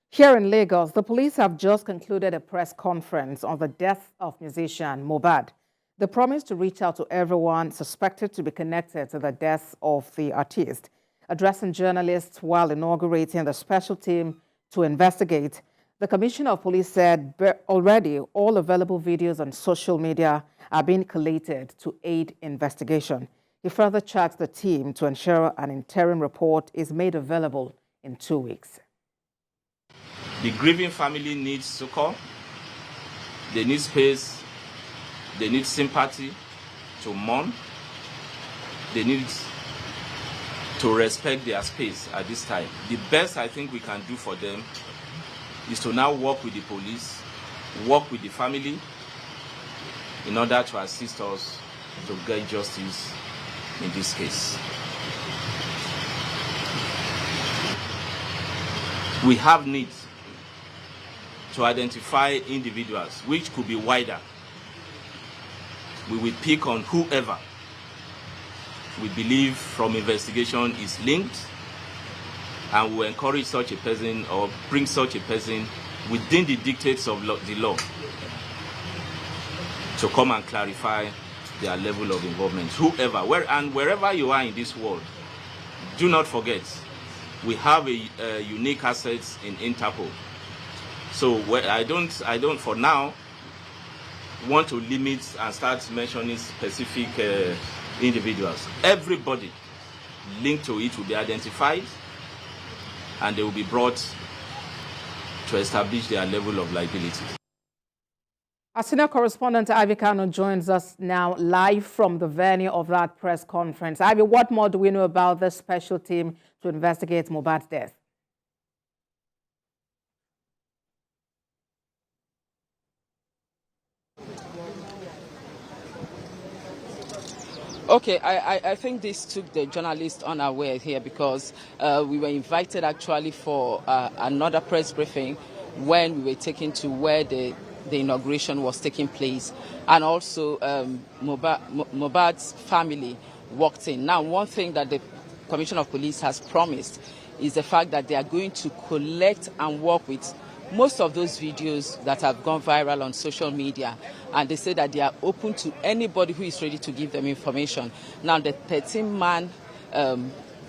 Here in Lagos, the police have just concluded a press conference on the death of musician Mohbad. They promised to reach out to everyone suspected to be connected to the death of the artist. Addressing journalists while inaugurating the special team to investigate, the Commissioner of Police said already all available videos on social media are being collated to aid investigation. He further charged the team to ensure an interim report is made available in 2 weeks. The grieving family needs succor, they need space, they need sympathy to mourn, they need to respect their space at this time. The best I think we can do for them is to now work with the police, work with the family in order to assist us to get justice in this case. We have needs to identify individuals, which could be wider. We will pick on whoever we believe from investigation is linked, and we will encourage such a person or bring such a person within the dictates of the law to come and clarify their level of involvement. Whoever, wherever you are in this world, do not forget, we have a unique asset in Interpol. So I don't for now want to limit and start mentioning specific individuals. Everybody linked to it will be identified and they will be brought to establish their level of liability. Our senior correspondent Ivy Kanu joins us now live from the venue of that press conference. Ivy, what more do we know about this special team to investigate Mohbad's death? Okay, I think this took the journalists unaware here because we were invited actually for another press briefing when we were taken to where the inauguration was taking place, and also Mohbad's family walked in. Now, one thing that the Commissioner of Police has promised is the fact that they are going to collect and work with most of those videos that have gone viral on social media, and they say that they are open to anybody who is ready to give them information. Now, the 13-man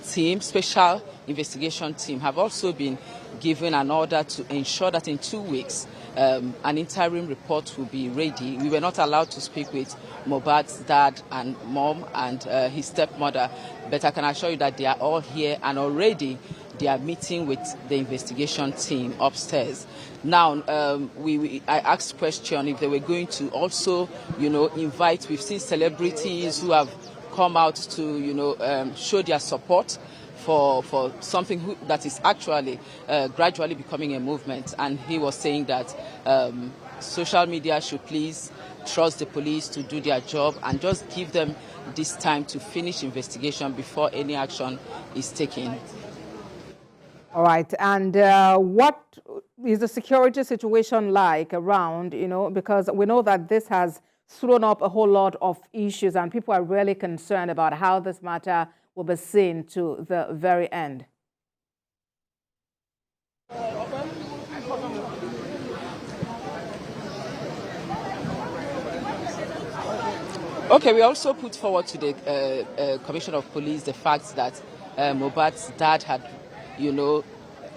team, special investigation team, have also been given an order to ensure that in 2 weeks an interim report will be ready. We were not allowed to speak with Mohbad's dad and mom and his stepmother, but I can assure you that they are all here, and already they are meeting with the investigation team upstairs. Now, I asked question if they were going to also, invite. We've seen celebrities who have come out to, show their support for something that is actually gradually becoming a movement. And he was saying that social media should please trust the police to do their job and just give them this time to finish investigation before any action is taken. All right. And what is the security situation like around, because we know that this has thrown up a whole lot of issues and people are really concerned about how this matter will be seen to the very end. Okay, we also put forward to the Commissioner of Police the fact that Mohbad's dad had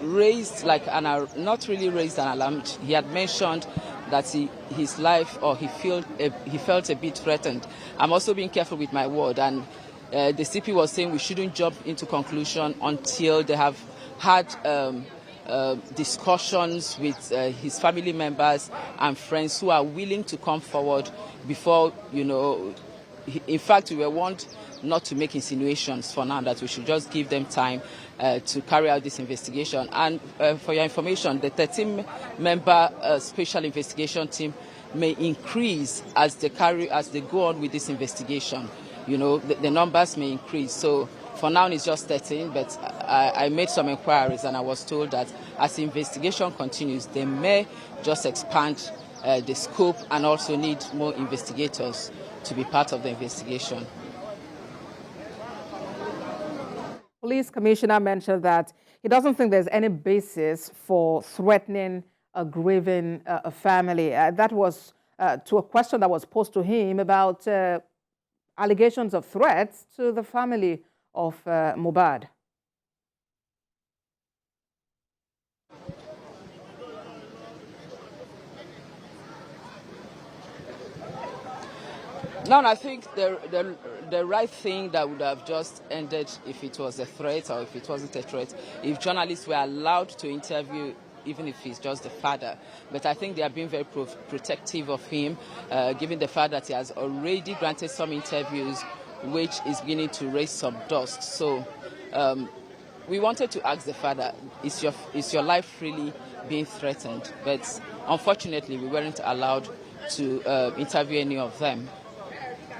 raised not really raised an alarm. He had mentioned that his life, or he felt a bit threatened. I'm also being careful with my word, and the CP was saying we shouldn't jump into conclusion until they have had discussions with his family members and friends who are willing to come forward before, in fact, we were warned not to make insinuations for now, that we should just give them time to carry out this investigation. And for your information, the 13-member special investigation team may increase as they go on with this investigation. The numbers may increase. So for now, it's just 13, but I made some inquiries and I was told that as the investigation continues, they may just expand the scope and also need more investigators to be part of the investigation. Police commissioner mentioned that he doesn't think there's any basis for threatening a grieving a family. That was to a question that was posed to him about allegations of threats to the family of Mohbad. No, I think the right thing that would have just ended if it was a threat or if it wasn't a threat, if journalists were allowed to interview, even if he's just the father. But I think they are being very protective of him, given the fact that he has already granted some interviews, which is beginning to raise some dust. So we wanted to ask the father, is your life really being threatened? But unfortunately, we weren't allowed to interview any of them.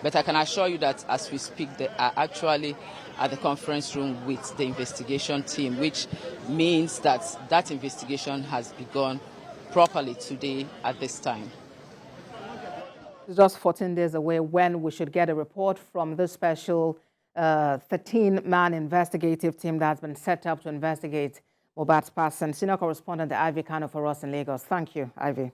But I can assure you that as we speak, they are actually at the conference room with the investigation team, which means that that investigation has begun properly today at this time. It's just 14 days away when we should get a report from the special 13-man investigative team that's been set up to investigate Mohbad's passing. Senior Correspondent Ivy Kanu for us in Lagos. Thank you, Ivy.